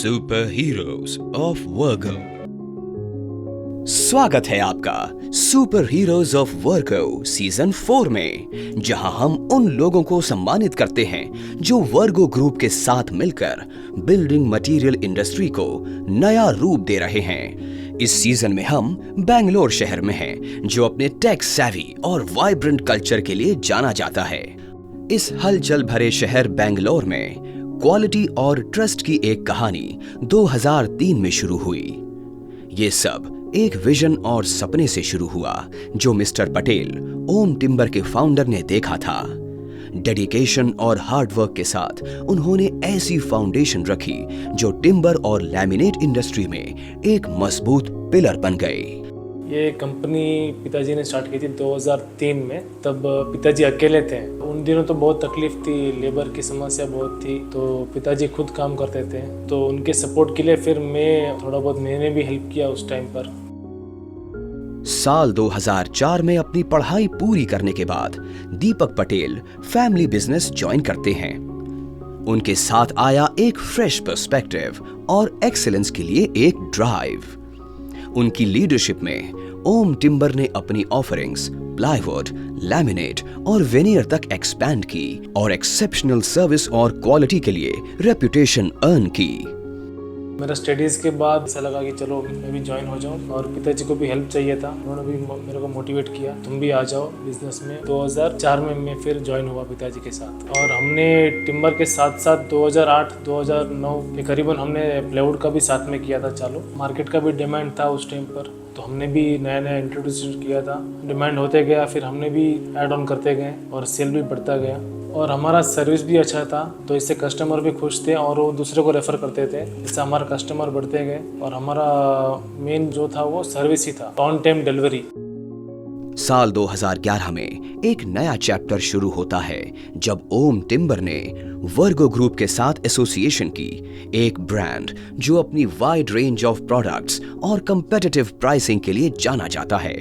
Super heroes of वर्गो। स्वागत है आपका super heroes of Virgo season 4 में, जहां हम उन लोगों को सम्मानित करते हैं जो वर्गो ग्रुप के साथ मिलकर बिल्डिंग मटेरियल इंडस्ट्री को नया रूप दे रहे हैं। इस सीजन में हम बेंगलोर शहर में हैं, जो अपने टेक सैवी और वाइब्रेंट कल्चर के लिए जाना जाता है। इस हलचल भरे शहर बेंगलोर में क्वालिटी और ट्रस्ट की एक कहानी 2003 में शुरू हुई। ये सब एक विजन और सपने से शुरू हुआ जो मिस्टर पटेल, ओम टिम्बर के फाउंडर ने देखा था। डेडिकेशन और हार्डवर्क के साथ उन्होंने ऐसी फाउंडेशन रखी जो टिम्बर और लैमिनेट इंडस्ट्री में एक मजबूत पिलर बन गई। ये कंपनी पिताजी ने स्टार्ट की थी 2003 में। तब पिताजी अकेले थे। उन दिनों तो बहुत तकलीफ थी, लेबर की समस्या बहुत थी, तो पिताजी खुद काम करते थे। तो उनके सपोर्ट के लिए फिर मैंने भी हेल्प किया उस टाइम पर। साल 2004 में अपनी पढ़ाई पूरी करने के बाद Deepak Patel family business join करते हैं। उनके साथ आया एक फ्रेश पर्सपेक्टिव और एक्सीलेंस के लिए एक ड्राइव। उनकी लीडरशिप में ओम टिम्बर ने अपनी ऑफरिंग्स प्लाईवुड, लैमिनेट और वेनियर तक एक्सपैंड की और एक्सेप्शनल सर्विस और क्वालिटी के लिए रेपुटेशन अर्न की। मेरा स्टडीज के बाद ऐसा लगा कि चलो मैं भी ज्वाइन हो जाऊं, और पिताजी को भी हेल्प चाहिए था। उन्होंने भी मेरे को मोटिवेट किया, तुम भी आ जाओ बिजनेस में। 2004 में मैं फिर ज्वाइन हुआ पिताजी के साथ, और हमने टिम्बर के साथ साथ 2008-2009 के करीबन हमने प्लाईवुड का भी साथ में किया था चालू। मार्केट का भी डिमांड था उस टाइम पर, तो हमने भी नया नया इंट्रोड्यूस किया था। डिमांड होते गया, फिर हमने भी ऐड ऑन करते गए और सेल भी बढ़ता गया, और हमारा सर्विस भी अच्छा था, तो इससे कस्टमर भी खुश थे और वो दूसरे को रेफर करते थे। इससे हमारे कस्टमर बढ़ते गए, और हमारा मेन जो था वो सर्विस ही था, ऑन टाइम डिलीवरी। साल 2011 में एक नया चैप्टर शुरू होता है जब ओम टिम्बर ने वर्गो ग्रुप के साथ एसोसिएशन की, एक ब्रांड जो अपनी वाइड रेंज ऑफ प्रोडक्ट्स और कंपेटिटिव प्राइसिंग के लिए जाना जाता है।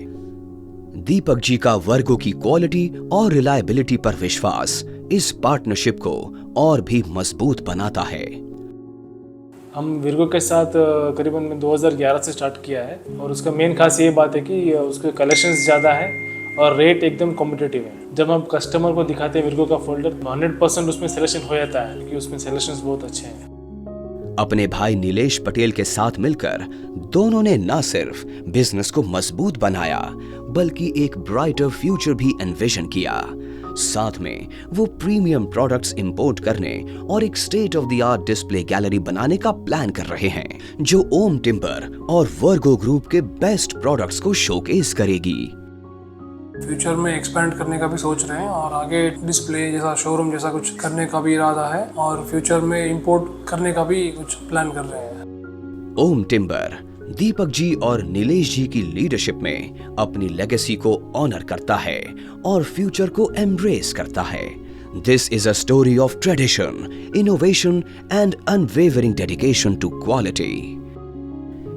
दीपक जी का वर्गो की क्वालिटी और रिलायबिलिटी पर विश्वास इस पार्टनरशिप को और भी मजबूत बनाता है। हम वर्गो के साथ करीबन 2011 से स्टार्ट किया है, और उसका मेन खास ये बात है कि उसके कलेक्शंस ज़्यादा है और रेट एकदम कॉम्पिटिटिव है। जब हम कस्टमर को दिखाते हैं वर्गो का फोल्डर, 100% उसमें सिलेक्शन हो जाता है, क्योंकि उसमें सिलेक्शंस बहुत अच्छे हैं। अपने भाई नीलेश पटेल के साथ मिलकर दोनों ने न सिर्फ बिजनेस को मजबूत बनाया, बल्कि एक ब्राइटर फ्यूचर भी एनविजन किया। साथ में वो प्रीमियम प्रोडक्ट्स इंपोर्ट करने और एक state of the art display gallery बनाने का प्लान कर रहे हैं, जो ओम टिम्बर और वर्गो ग्रुप के बेस्ट प्रोडक्ट्स को शोकेस करेगी। फ्यूचर में एक्सपेंड करने का भी सोच रहे हैं, और आगे डिस्प्ले जैसा शोरूम जैसा कुछ करने का भी इरादा है, और फ्यूचर में इंपोर्ट करने का भी कुछ प्लान कर रहे हैं। ओम टिम्बर दीपक जी और नीलेश जी की लीडरशिप में अपनी लेगेसी को ऑनर करता है और फ्यूचर को एम्ब्रेस करता है। This is a story of tradition, innovation and unwavering dedication to quality.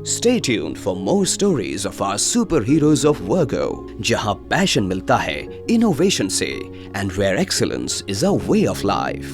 Stay tuned for more stories of our superheroes of Virgo, जहां पैशन मिलता है इनोवेशन से, and where excellence is a way of life.